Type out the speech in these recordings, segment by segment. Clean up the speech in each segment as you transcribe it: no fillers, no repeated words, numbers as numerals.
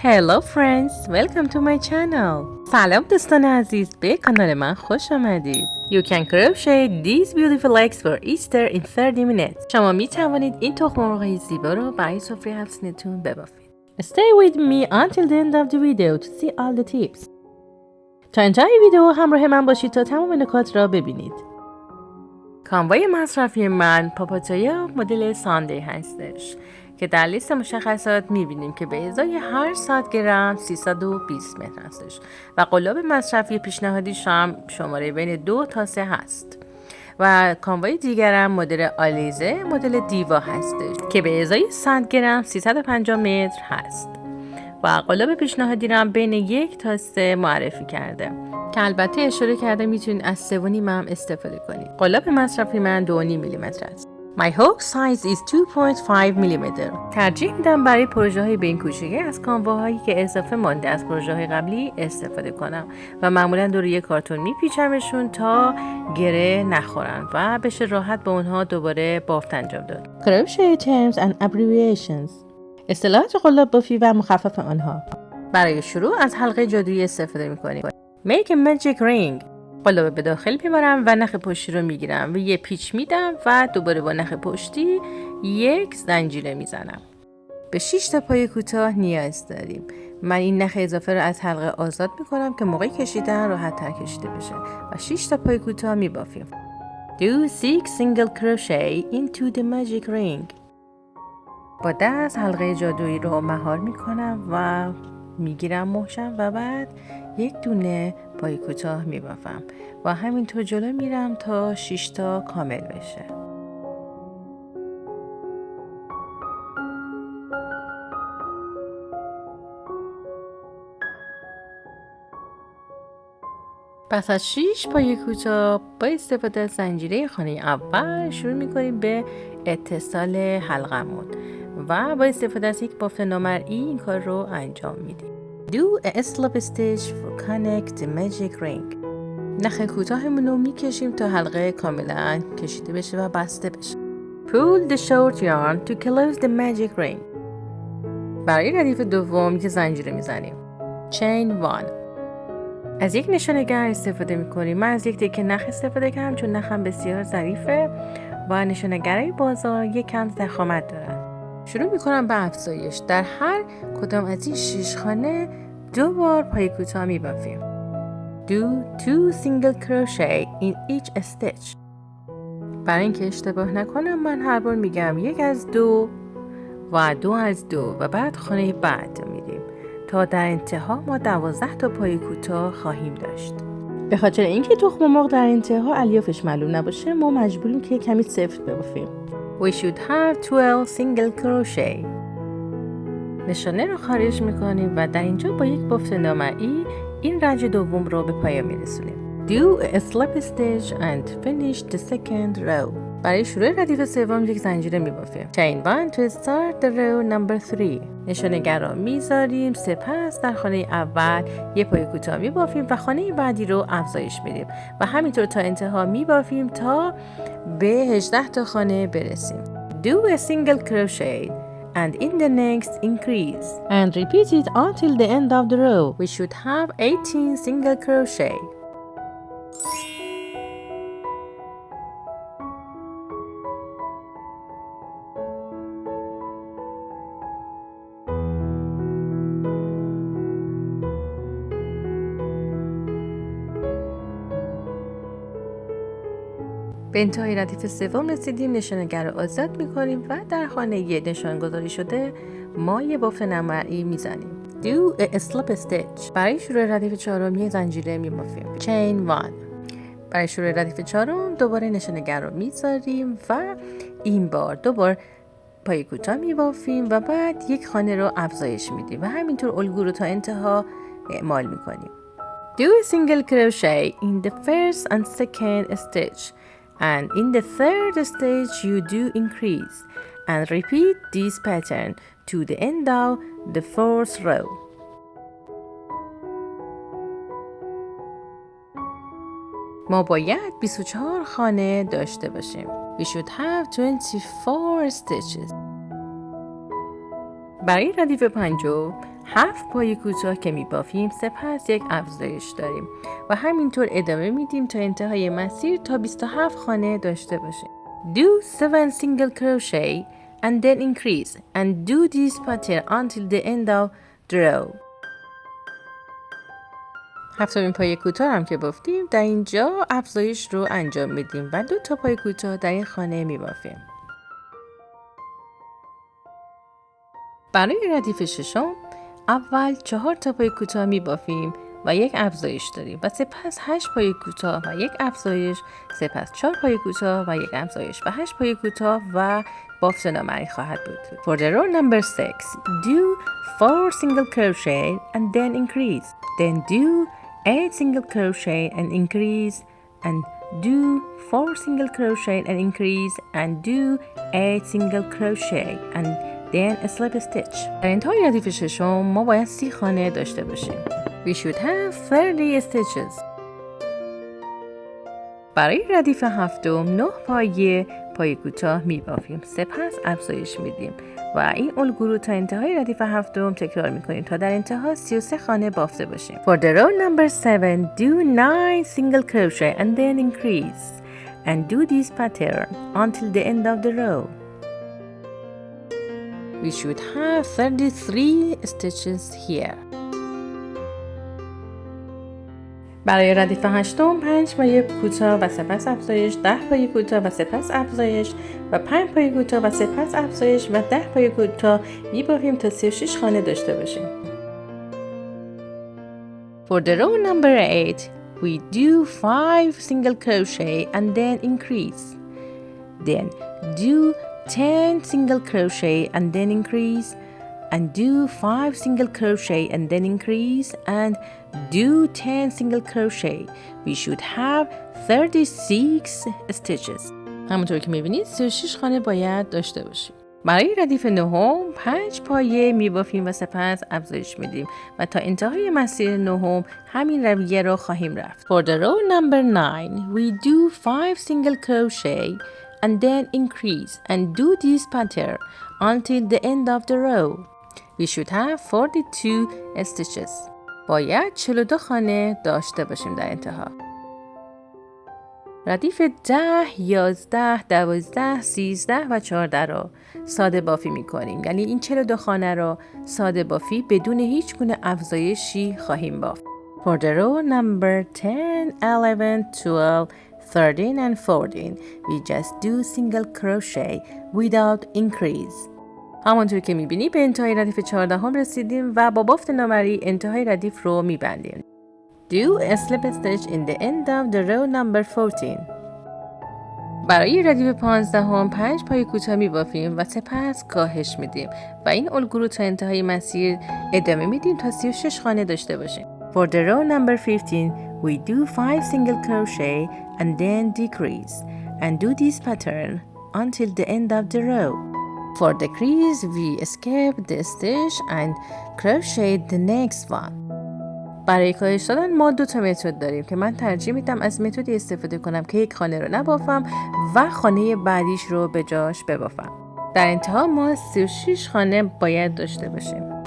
Hello friends, welcome to my channel. سلام دوستان عزیز، به کانال من خوش آمدید. You can crochet these beautiful eggs for Easter in 30 minutes. شما می توانید این تخم مرغ‌های زیبا رو برای سفره 7 سینتون ببافید. Stay with me until the end of the video to see all the tips. تا انتهای ویدیو همراه من باشید تا تمام نکات را ببینید. کانوای مصرفی من پاپاتایا مدل ساندی هستش که در لیست مشخصات میبینیم که به ازای هر 100 گرم 320 متر هستش و قلاب مصرفی پیشنهادیش هم شماره بین 2 تا 3 هست و کانوای دیگرم مدل آلیزه مدل دیوا هستش که به ازای 100 گرم 350 متر هست و قلاب پیشنهادی رو هم بین 1 تا 3 معرفی کرده که البته اشاره کرده میتونید از 3.5 هم استفاده کنید. قلاب مصرفی من 2.5 میلیمتر است. My hook size is 2.5 میلیمتر. ترجیح میدم برای پروژه های به این کوچگی از کانواهایی که اضافه مانده از پروژه های قبلی استفاده کنم و معمولا دور یک کارتون میپیچمشون تا گره نخورن و بشه راحت با اونها دوباره بافت انجام داد. crochet terms and abbreviations. اصطلاحات قلاب بافی و مخفف آنها. برای شروع از حلقه جادویی استفاده میکنیم. Make a magic ring. قلاب به داخل میبرم و نخ پشتی رو میگیرم و یه پیچ میدم و دوباره با نخ پشتی یک زنجیره میزنم. به 6 تا پایه کوتاه نیاز داریم. من این نخ اضافه رو از حلقه آزاد میکنم که موقع کشیدن راحت تر کشیده بشه و 6 تا پایه کوتاه میبافیم. Do 6 single crochet into the magic ring. با دست حلقه جادویی رو مهار میکنم و میگیرم محکم و بعد یک دونه پای کوتاه میبافم و همینطور جلو میرم تا 6 تا کامل بشه. پس از 6 پای کوتاه با استفاده از زنجیره خانه اول شروع میکنیم به اتصال حلقمون و با استفاده از یک بافت نامرئی این کار رو انجام میدیم. Do a slip stitch for connect the magic ring. نخ کوتاهمون رو میکشیم تا حلقه کاملا کشیده بشه و بسته بشه. Pull the short yarn to close the magic ring. برای ردیف دوم یک زنجیره میزنیم. Chain 1. از یک نشانگر استفاده میکنیم. من از یک تکه نخ استفاده کردم چون نخم بسیار ظریفه و نشانگرهای بازار یک کم ضخامت دارن. شروع میکنم به افزایش. در هر کدام از این 6 خانه 2 بار پای کوتاه میبافیم. Do 2 single crochet in each stitch. برای اینکه اشتباه نکنم من هر بار میگم 1 از 2 و 2 از 2 و بعد خانه بعد میریم تا در انتها ما 12 تا پای کوتاه خواهیم داشت. به خاطر اینکه تخم مرغ در انتها الیافش معلوم نباشه ما مجبوریم که کمی سفت ببافیم. We should have 12 single crochet. نشانه رو خارج میکنیم و در اینجا با یک بافت نامرئی این رنج دوم رو به پایان میرسونیم. Do a slip stitch and finish the second row. برای شروع ردیف سوم یک زنجیره میبافیم. Chain 1 to start the row number 3. نشانگر رو میذاریم، سپس در خانه اول یک پای کوتاه میبافیم و خانه بعدی رو افزایش میدیم و همینطور تا انتها میبافیم تا به 18 تا خانه برسیم. Do a single crochet and in the next increase and repeat it until the end of the row. We should have 18 single crochet. به انتهای ردیف سوم رسیدیم. نشانگر رو آزاد میکنیم و در خانه یه نشان گذاری شده ما یه بافت نامرئی میزنیم. Do a slip stitch. برای شروع ردیف چهارم یه زنجیره میبافیم. Chain 1. برای شروع ردیف چهارم دوباره نشانگر رو میذاریم و این بار دوبار پای کوتاه میبافیم و بعد یک خانه رو افزایش میدیم و همینطور الگو رو تا انتها اعمال میکنیم. Do a single crochet in the first and second stitch. And in the third stage you do increase and repeat this pattern to the end of the fourth row. ما باید 24 خانه داشته باشیم. We should have 24 stitches. برای ردیف پنجم 7 پایه کوتاه که میبافیم، سپس یک افزایش داریم و همینطور ادامه میدیم تا انتهای مسیر تا 27 خانه داشته باشیم. Do 7 single crochet and then increase and do this pattern until the end of the row. هفتمین پایه کوتاه هم که بافتیم، در اینجا افزایش رو انجام میدیم و 2 تا پایه کوتاه در این خانه میبافیم. برای ردیف ششم اول 4 تا پایه کوتاه میبافیم و یک افزایش داریم و سپس 8 پایه کوتاه و یک افزایش، سپس 4 پایه کوتاه و یک افزایش و 8 پایه کوتاه و بافت نامرئی خواهد بود. For the row number 6, do 4 single crochet and then increase. Then do 8 single crochet and increase and do 4 single crochet and increase and do 8 single crochet and then a slip stitch. در انتهای ردیف ششم ما باید 30 خانه داشته باشیم. We should have 30 stitches. برای ردیف هفتم 9 پایه کوتاه میبافیم، سپس افزایش میدیم و این الگو رو تا انتهای ردیف هفتم تکرار میکنیم تا در انتها 33 خانه بافته باشیم. For the row number 7, do 9 single crochet and then increase and do this pattern until the end of the row. We should have 33 stitches here. برای ردیف هشتم 5 پایه کوتاه و سپس افزایش، 10 پایه کوتاه و سپس افزایش و 5 پایه کوتاه و سپس افزایش و 10 پایه کوتاه میبافیم تا 36 خانه داشته باشیم. For the row number 8, we do 5 single crochet and then increase. Then do 10 single crochet and then increase and do 5 single crochet and then increase and do 10 single crochet. We should have 36 stitches. همونطور که میبینید 36 خانه باید داشته باشیم. برای ردیف نهم 5 پایه میبافیم و سپس افزایش میدیم و تا انتهای مسیر نهم همین رویه رو خواهیم رفت. For the row number 9, we do 5 single crochet and then increase and do this pattern until the end of the row. We should have 42 stitches. باید 42 خانه داشته باشیم در انتها. ردیف 10، 11، 12، 13 و 14 رو ساده بافی می کنیم. یعنی این 42 خانه رو ساده بافی بدون هیچ گونه افزایشی خواهیم بافت. For the row number 10, 11, 12, 13 and 14, we just do single crochet without increase. همونطور که میبینی به انتهای ردیف 14 هم رسیدیم و با بافت نامرئی انتهای ردیف رو میبندیم. Do a slip stitch in the end of the row number 14. برای ردیف 15 هم 5 پایه کوتاه میبافیم و سپس کاهش میدیم و این الگو رو تا انتهای مسیر ادامه میدیم تا 36 خانه داشته باشیم. For the row number 15, we do 5 single crochet and then decrease and do this pattern until the end of the row. For the crease, we skip the stitch and crochet the next one. برای کاهش دادن ما 2 تا متد داریم که من ترجیح میدم از متدی استفاده کنم که یک خانه رو نبافم و خانه بعدیش رو به جاش ببافم. در انتها ما 36 خانه باید داشته باشیم.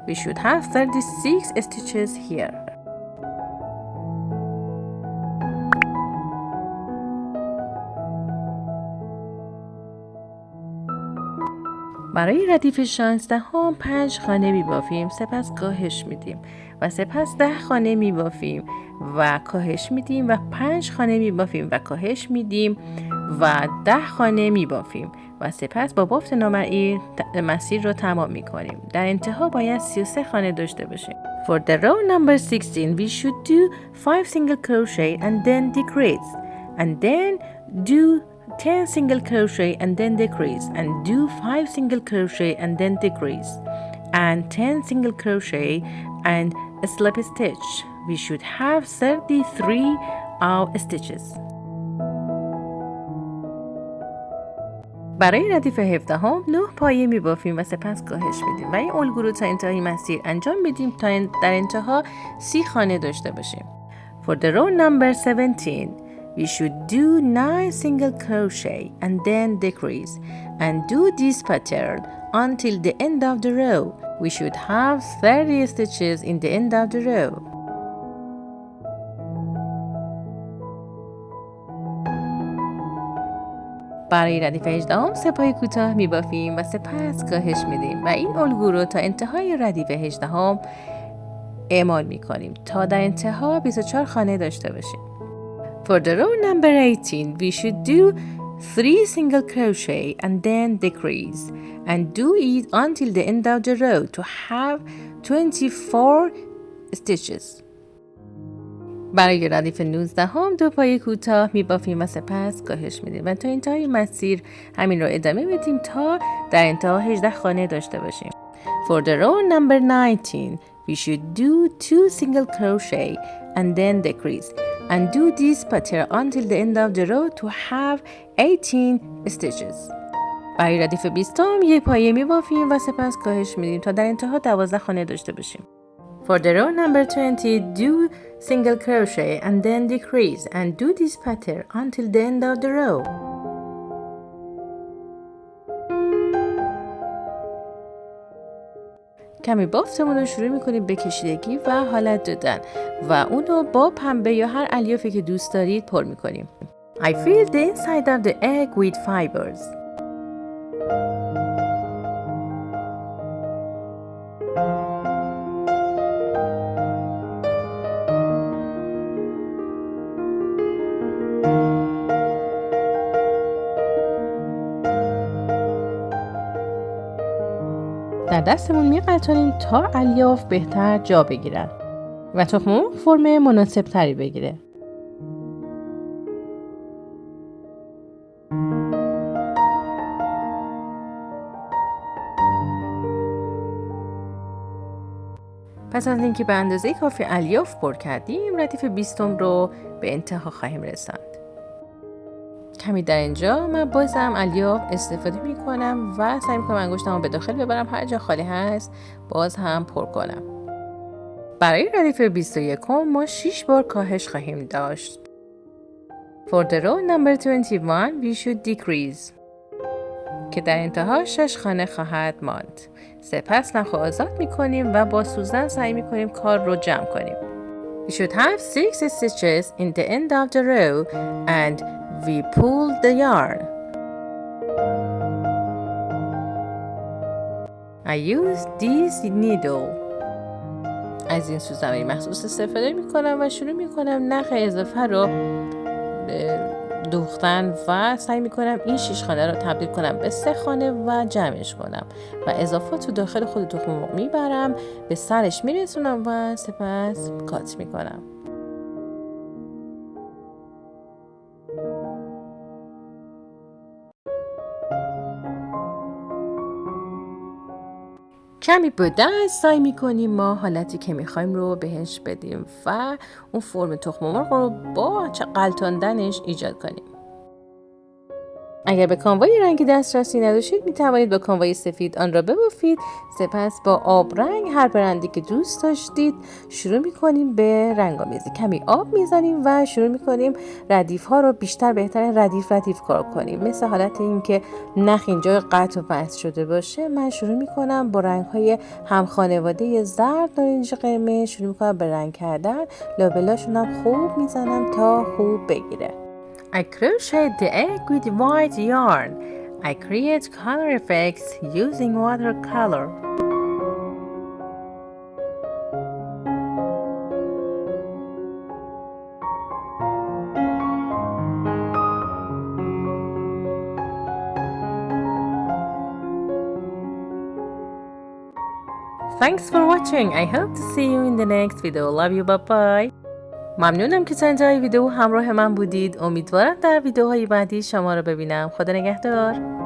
We should have 36 stitches here. برای ردیف 16 هم 5 خانه میبافیم، سپس کاهش میدیم و سپس 10 خانه میبافیم و کاهش میدیم و 5 خانه میبافیم و کاهش میدیم و 10 خانه میبافیم و سپس با بافت نامرئی مسیر رو تمام میکنیم. در انتها باید 33 خانه داشته باشیم. For the row number 16, we should do 5 single crochet and then decrease and then do 10 single crochet and then decrease and do 5 single crochet and then decrease and 10 single crochet and a slip stitch. We should have 33 stitches. برای ردیف 17 9 پایه میبافیم و سپس کاهش میدیم و این الگو رو تا انتهای مسیر انجام میدیم تا در انتها 30 خانه داشته باشیم. For the row number 17, we should do 9 single crochet and then decrease and do this pattern until the end of the row. We should have 30 stitches in the end of the row. برای ردیف 18 3 پایه کوتاه میبافیم و سپس کاهش میدیم و این الگو رو تا انتهای ردیف 18 اعمال میکنیم تا در انتها 24 خانه داشته باشیم. For the row number 18, we should do 3 single crochet and then decrease and do it until the end of the row to have 24 stitches. برای ردیف 19 2 پایه کوتاه میبافیم و سپس کاهش میدیم و تا انتهای مسیر همین رو ادامه بدیم تا در انتها 18 خانه داشته باشیم. For the row number 19, we should do 2 single crochet and then decrease and do this pattern until the end of the row to have 18 stitches. برای ردیف 20 یک پایه میبافیم و سپس کاهش میدیم تا در انتها 12 خانه داشته باشیم. For the row number 20, do single crochet and then decrease and do this pattern until the end of the row. کمی بافتمون رو شروع میکنیم به کشیدگی و حالت دادن و اون رو با پنبه یا هر الیافی که دوست دارید پر میکنیم. I fill the inside of the egg with fibers. در دستمون میقطعیم تا الیاف بهتر جا بگیرن و تخم فرم مناسب تری بگیره. پس از اینکه به اندازه کافی الیاف پر کردیم، ردیف 20 رو به انتها خواهیم رساند. کمی در اینجا من بازم الیاف استفاده می کنم و سعی می کنم انگشتمو به داخل ببرم، هر جا خالی هست باز هم پر کنم. برای ردیف 21 ما 6 بار کاهش خواهیم داشت. For the row number 21 we should decrease که در انتها 6 خانه خواهد ماند. سپس نخ آزاد می کنیم و با سوزن سعی می کنیم کار رو جمع کنیم. We should have 6 stitches in the end of the row and we pull the yarn. I use this needle. از این سوزن‌های مخصوص استفاده می‌کنم و شروع می‌کنم نخ اضافه رو دوختن و سعی می‌کنم این 6 خانه رو تبدیل کنم به 3 خانه و جمعش کنم و اضافات رو داخل خود تخم مرغ میبرم، به سرش میرسونم و سپس کات می‌کنم. کمی به دست سعی میکنیم ما حالتی که میخوایم رو بهش بدیم و اون فرم تخم مرغ رو با غلطاندنش ایجاد کنیم. اگر به کانوای رنگی دسترسی نداشتید میتوانید با کانوای سفید آن را ببافید. سپس با آب رنگ هر برندی که دوست داشتید شروع میکنیم به رنگ‌آمیزی. کمی آب میزنیم و شروع میکنیم ردیف ها رو بیشتر بهتر ردیف کار کنیم. مثل حالت این که نخ اینجا قطع و بست شده باشه، من شروع میکنم با رنگ های هم خانواده زرد، نارنجی، قرمز شروع میکنم به رنگ کردن. لابلاشون هم خوب میزنم تا خوب بگیره. I crochet the egg with white yarn. I create color effects using watercolor. Thanks for watching. I hope to see you in the next video. Love you. Bye bye. ممنونم که تا انتهای ویدیو همراه من بودید. امیدوارم در ویدیوهای بعدی شما رو ببینم. خدا نگهدار.